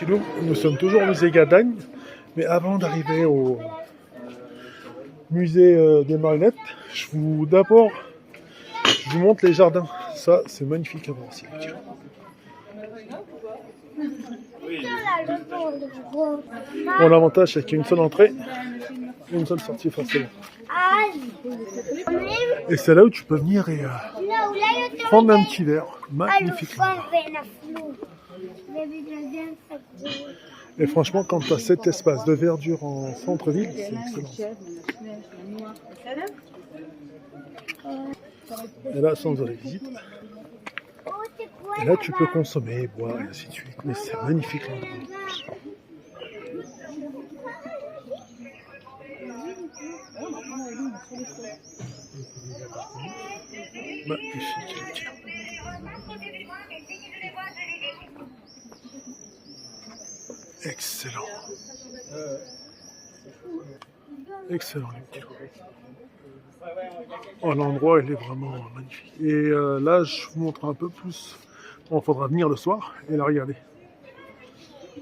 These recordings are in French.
petits loups, nous sommes toujours au musée Gadagne, mais avant d'arriver au musée des marionnettes, je vous montre les jardins. Ça, c'est magnifique à voir aussi. Bon, l'avantage, c'est qu'il y a une seule entrée et une seule sortie forcément. Et c'est là où tu peux venir et prendre un petit verre. Magnifique. Et franchement, quand tu as cet espace de verdure en centre-ville, c'est excellent. Et là, sans aller visite. Et là, tu peux consommer, boire et ainsi de suite. Mais c'est magnifique l'endroit. Magnifique. Excellent. Excellent. Oh, l'endroit, il est vraiment magnifique. Et là, je vous montre un peu plus. Bon, il faudra venir le soir et la regarder.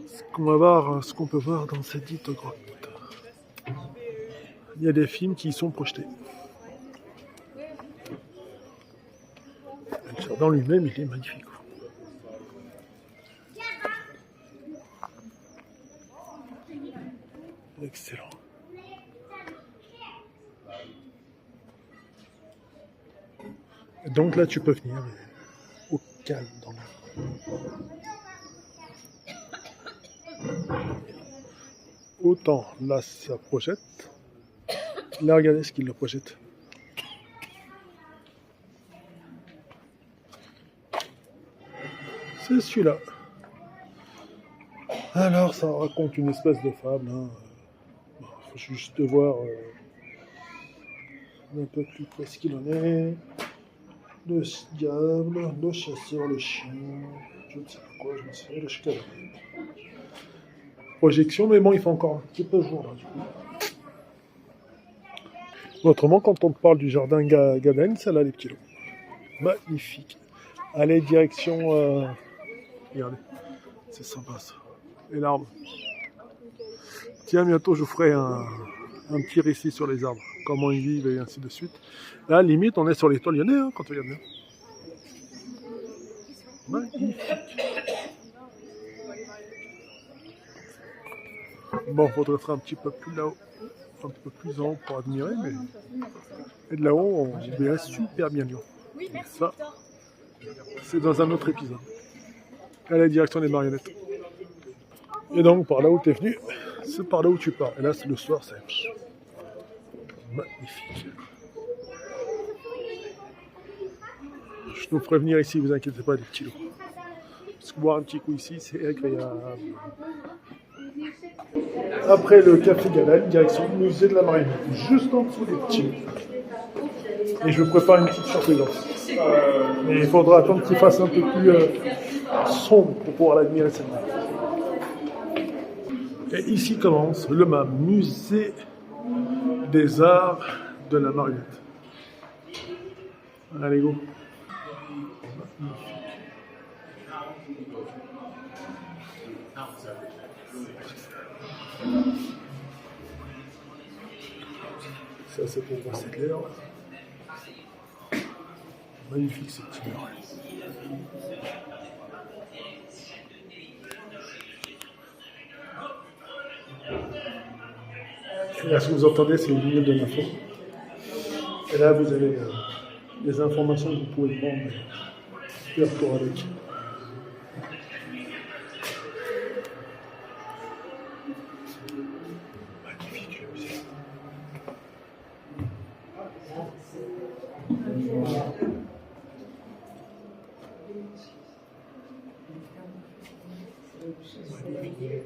Ce qu'on peut voir dans cette dite grotte. Il y a des films qui y sont projetés. Le jardin lui-même, il est magnifique. Excellent. Donc là, tu peux venir au calme dans l'eau. Autant là, ça projette. Là, regardez ce qu'il le projette. C'est celui-là. Alors, ça raconte une espèce de fable. Hein. Faut juste voir un peu plus près ce qu'il en est. Le diable, le chasseur, le chien, je ne sais pas quoi, je ne sais pas, le chevalier. Projection, mais bon, il fait encore un petit peu jour là, du coup. Autrement, quand on parle du jardin Gadagne, c'est là les petits loups. Magnifique. Allez, direction. Regardez, c'est sympa ça. Et l'arbre. Tiens, bientôt je vous ferai un petit récit sur les arbres, comment ils vivent et ainsi de suite. Là, limite, on est sur les toits lyonnais, hein, quand on regarde bien. Magnifique. Bon, il faudrait faire un petit peu plus là-haut, un peu plus en haut pour admirer, mais... Et de là-haut, on verrait super bien Lyon. Oui, merci. Ça, c'est dans un autre épisode. À la direction des marionnettes. Et donc, par là où tu es venu, c'est par là où tu pars. Et là, le soir, c'est magnifique. Je nous ferai venir ici, vous inquiétez pas, des petits loups. Parce que boire un petit coup ici, c'est agréable. Après le café Gadagne, direction le musée de la marionnette, juste en dessous des petits loups. Et je vous prépare une petite surprise. Mais il faudra attendre qu'il fasse un peu plus sombre pour pouvoir l'admirer cette nuit. Et ici commence le musée des arts de la marionnette. Allez, go. Ça, c'est pour voir cette l'air. Magnifique cette petite heure. Et là, ce que vous entendez, c'est le vinyle de l'info. Et là, vous avez les informations que vous pouvez prendre et faire tour avec. Magnifique le musée. Magnifique.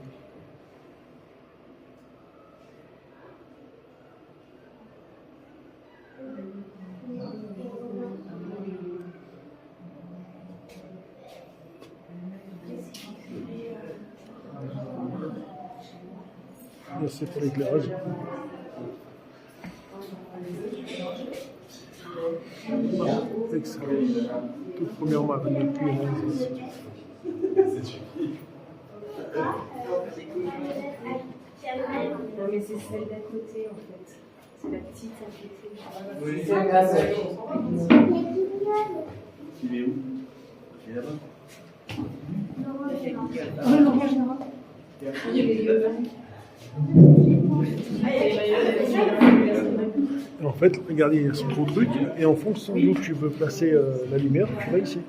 Merci pour l'éclairage. Excellent. Toute premièrement, avec le plus mais c'est celle d'à côté en fait. C'est la petite à côté. Oui. C'est la seule. Il est où? Il est là-bas. Il y a les yeux. En fait, regardez, il y a son gros truc, et en fonction d'où tu veux placer la lumière, tu vas ici.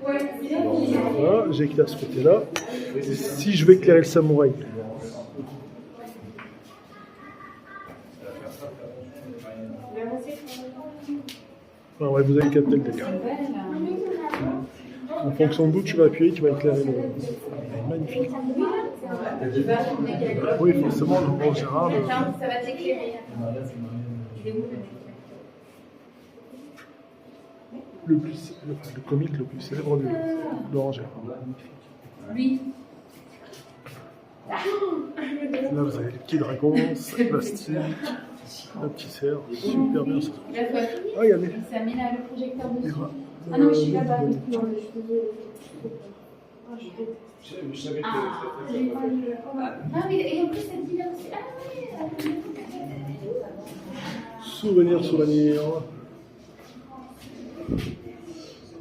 Voilà, j'éclaire ce côté-là. Si je veux éclairer le samouraï, ah ouais, vous avez capté le délire. En fonction d'où tu vas appuyer, tu vas éclairer le. Magnifique. Oui, forcément, le gros Gérard. Ça va t'éclairer. Le comique le plus célèbre de Laurent Gérard. Lui. Là, vous avez les petits dragons, plastique, le petit cerf, super bien. Ah, il y a des. Ça met là le projecteur dessus. rats. Ah non, je suis là-bas. Non, je suis désolée. Je savais que Ah, mais et en plus, cette ville aussi. Ah, oui. Souvenir.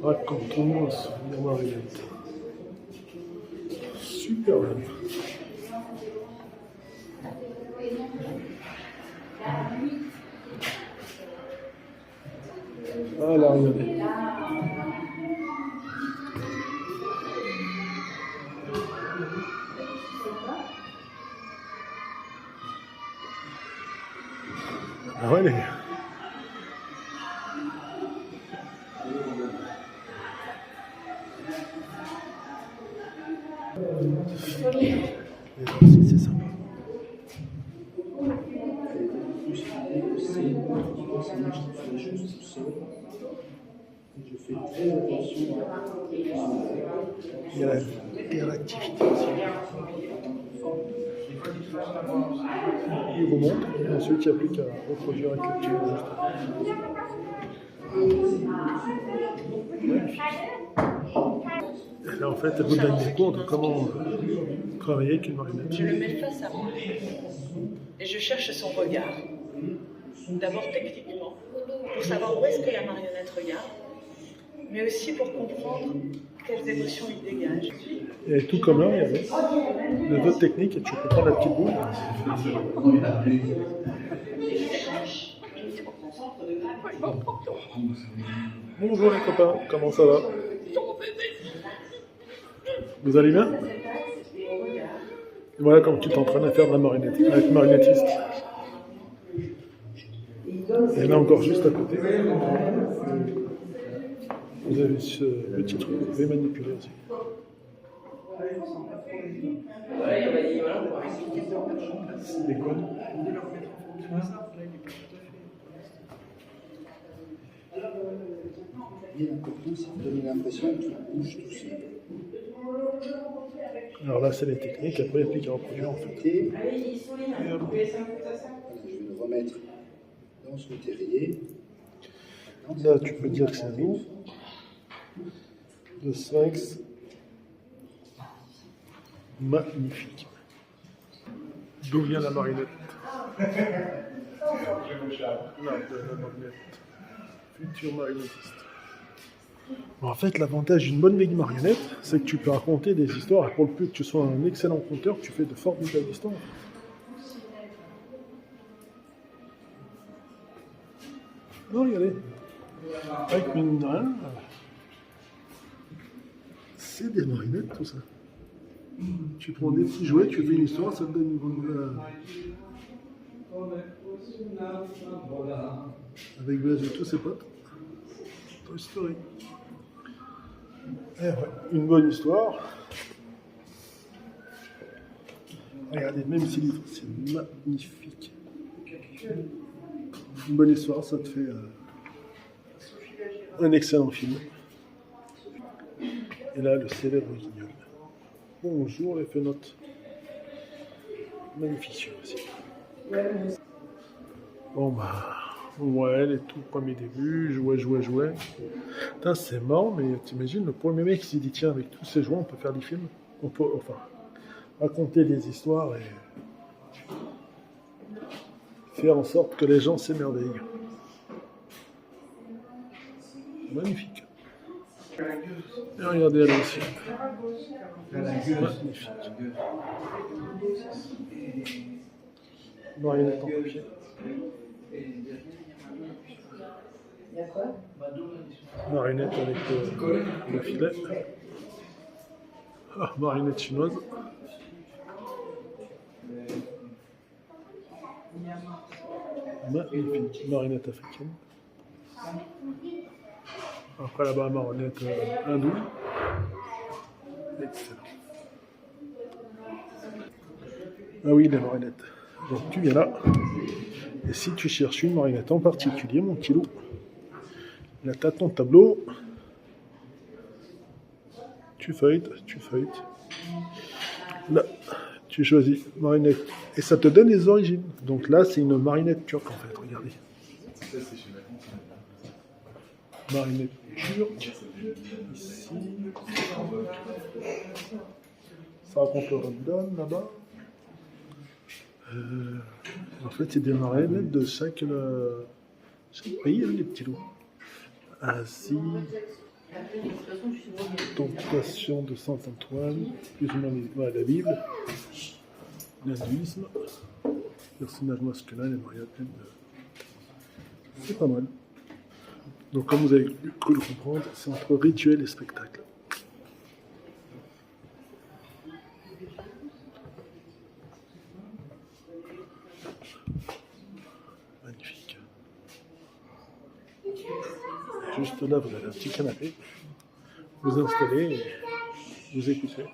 Raconte-moi un souvenir marionnette. Super bien. Ah là, regardez. Ah ouais, les gars. Et voici, c'est ça. je fais très attention Il y a l'activité aussi. Il remonte, et ensuite il n'y a plus qu'à reproduire avec le tube. Magnifique. Et là, en fait, elle vous donne des cours de comment travailler avec une marionnette. Je le mets face à moi et je cherche son regard. D'abord techniquement, pour savoir où est-ce que la marionnette regarde, mais aussi pour comprendre quelles émotions il dégage. Et tout comme là, regardez, le d'autres techniques, et tu peux prendre la petite boule. Bonjour les copains, comment ça va? Vous allez bien? Et voilà comme tu t'entraînes à faire de la marionnette, avec marionnettiste. Et là encore juste à côté, vous avez ce petit truc, vous pouvez manipuler aussi. C'est des codes. l'important, c'est de donner l'impression qu'il bouge tout seul. Alors là, c'est les techniques, après il n'y a plus qu'à reproduire en fait. Et hop. Voilà, je vais le remettre dans son terrier. Là, tu peux dire que c'est un loup. Le sphinx. Magnifique. D'où vient la marionnette? Là, de la marionnette. Futur marionnettiste. En fait, l'avantage d'une bonne vieille marionnette, c'est que tu peux raconter des histoires. Et pour le plus que tu sois un excellent conteur, tu fais de formidables histoires. Non, regardez. Avec une rien. C'est des marionnettes, tout ça. Tu prends des petits jouets, tu fais une histoire, ça te donne une bonne. Avec Buzz et tous ses potes. Toy Story. Et ouais, une bonne histoire. Regardez, même ces livres, c'est magnifique. Une bonne histoire, ça te fait un excellent film. Et là, le célèbre guignol. Bonjour les fenotes. Magnifique celui-là aussi. Bon bah, ouais, les tout premiers débuts, jouer. Putain, c'est marrant, mais t'imagines, le premier mec qui s'est dit, tiens, avec tous ces jouets, on peut faire des films. raconter des histoires et faire en sorte que les gens s'émerveillent. Magnifique. Et regardez elle aussi. Magnifique. Marionnette en papier. Marionnette avec le filet. Ah, marionnette chinoise. Magnifique. Marionnette africaine. Après là-bas, marionnette hindoue. Excellent. Ah oui, les marionnettes. Donc tu viens là. Et si tu cherches une marionnette en particulier, mon petit loup, là t'as ton tableau. Tu feuilletes. Là, tu choisis marionnette. Et ça te donne les origines. Donc là, c'est une marionnette turque en fait, regardez. Marionnette turque. Ici. Ça raconte le Ramadan là-bas. En fait, c'est des marionnettes de chaque pays, hein, les petits loups. Asie, Tentation de Saint-Antoine, plus ou moins la Bible, l'hindouisme, personnage masculin, les marionnettes. C'est pas mal. Donc, comme vous avez cru le comprendre, c'est entre rituel et spectacle. Magnifique. Juste là, vous avez un petit canapé. Vous installez et vous écoutez.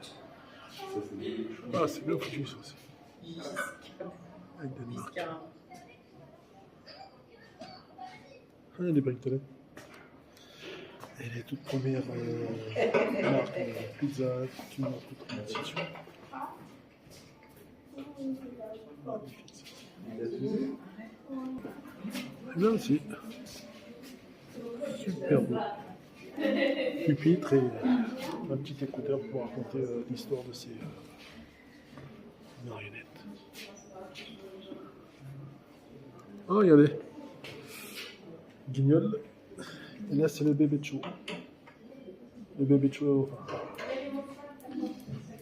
Ah, c'est bien foutu ça aussi. Avec des marques. Ah, des briques de lait. Et les toutes premières marques de pizza, qui marquent toute compétition. Là aussi. Super beau. Pupitre et un petit écouteur pour raconter l'histoire de ces marionnettes. Oh, regardez. Guignol. Et là, c'est le bébé de chou. Le bébé de chou, enfin,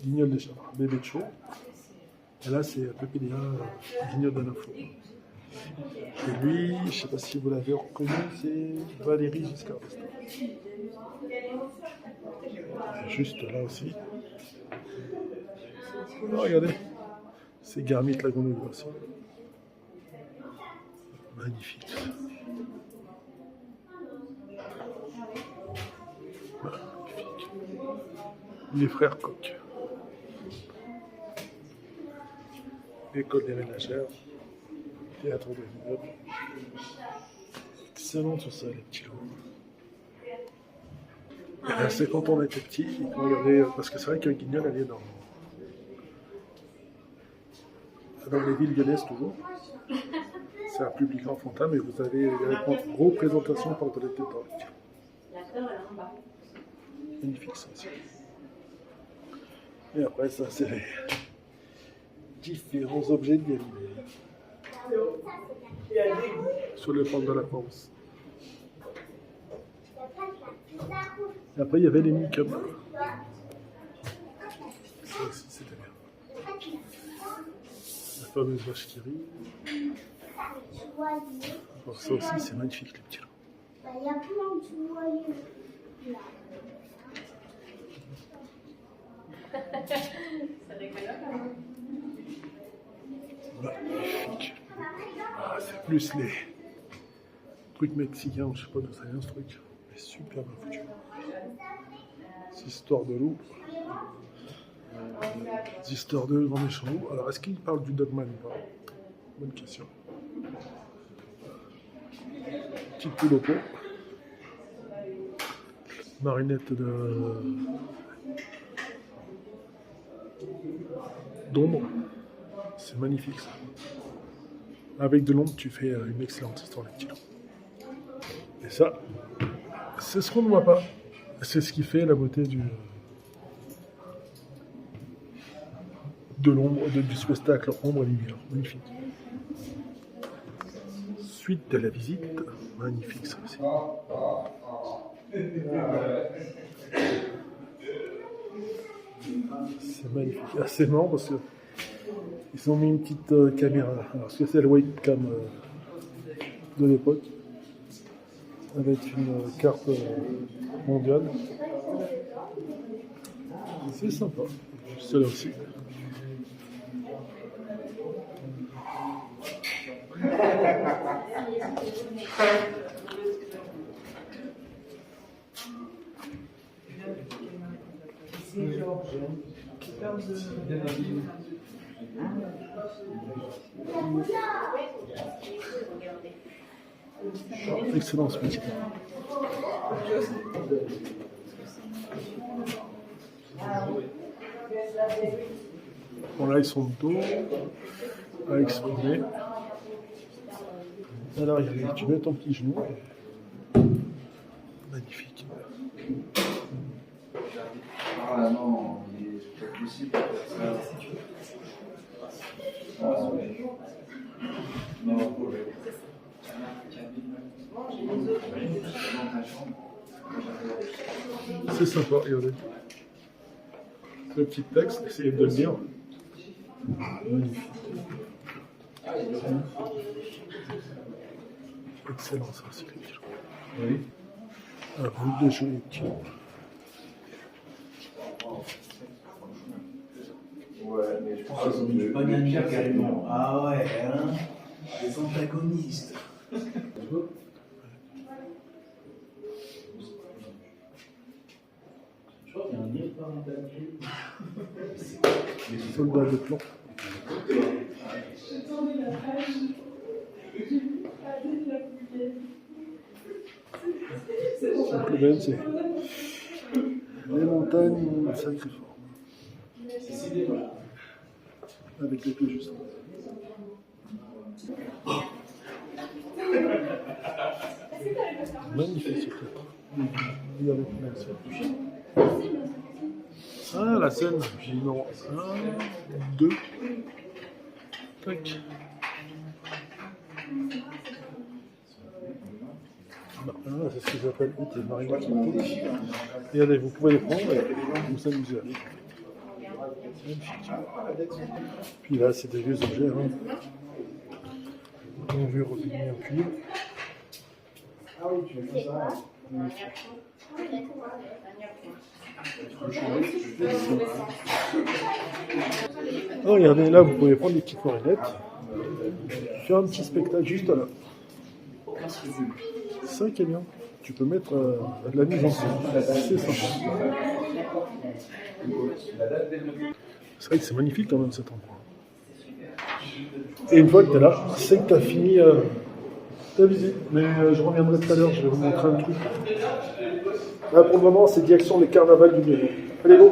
Guignol déjà, bébé de chou. Et là, c'est Pépélia, Guignol de l'info. Et lui, je ne sais pas si vous l'avez reconnu, c'est Valérie Giscard d'Estaing. Juste là aussi. Oh, regardez, c'est Garmit la grenouille aussi. Magnifique. Magnifique. Les frères Coq. École des ménagères. Théâtre de vignoble. Excellent tout ça, les petits loups. C'est quand on était petit, regardez, parce que c'est vrai que Guignol, elle est dans les villes lyonnaises toujours. C'est un public enfantin, mais vous avez une grosse présentation par le téléthon. Magnifique ça aussi. Et après, ça, c'est les différents objets de Galilée. Sur le plan de la France. Et après, il y avait les Mickey. Ça aussi, c'était bien. La fameuse vache qui rit. Alors, ça aussi, c'est magnifique, les petits loups. Il y a plein de joyeux. Magnifique. Ah, c'est plus les trucs mexicains, je sais pas d'où ça vient ce truc. Mais super bien foutu. C'est histoire de loup. C'est histoire de grand méchant loup. Alors, est-ce qu'il parle du Dogman ou pas? Bonne question. Petite poule au pot. Marinette d'ombre. C'est magnifique ça. Avec de l'ombre, tu fais une excellente histoire, les petits loups. Et ça, c'est ce qu'on ne voit pas. C'est ce qui fait la beauté de l'ombre, du spectacle ombre et lumière. Magnifique. Suite de la visite. Magnifique ça aussi. C'est magnifique. Ah, c'est marrant parce que ils ont mis une petite caméra. Alors, ce que c'est le webcam de l'époque, avec une carte mondiale. C'est sympa. Celle-là aussi. Excellent ce métier. Bon là ils sont de dos à exprimer. Alors tu mets ton petit genou. Magnifique. Ah non, c'est pas possible. Non, c'est sympa, regardez. Le petit texte, essayez de le lire. Magnifique. Excellent ça, c'est l'écriture. Oui. À vous de jouer. ouais, mais je pense qu'ils ont mis pas bien dire carrément. Ah ouais, hein, les antagonistes. Je crois qu'il y a un livre par Les soldats de plomb. Donc le même, c'est les montagnes sacrées formes. Avec les pieds juste. Magnifique ce théâtre. Regardez comment c'est. Ah, la scène, j'ai numéro 1, 2. Tac. Ah, c'est ce que j'appelle les marionnettes. Regardez, vous pouvez les prendre et vous amuser avec. Puis là, c'est des vieux objets. Hein. On veut revenir un puits. Ah oui, tu veux faire ça. Oh, regardez, là, vous pouvez prendre des petites marionnettes, faire un petit spectacle juste là. C'est ça qui est bien. Tu peux mettre de la mise en scène. C'est sympa. C'est vrai que c'est magnifique quand même cet endroit. Et une fois que tu es là, c'est que tu as fini ta visite. Mais je reviendrai tout à l'heure, je vais vous montrer un truc. Là pour le moment, c'est direction les carnavals du Bénin. Allez, go!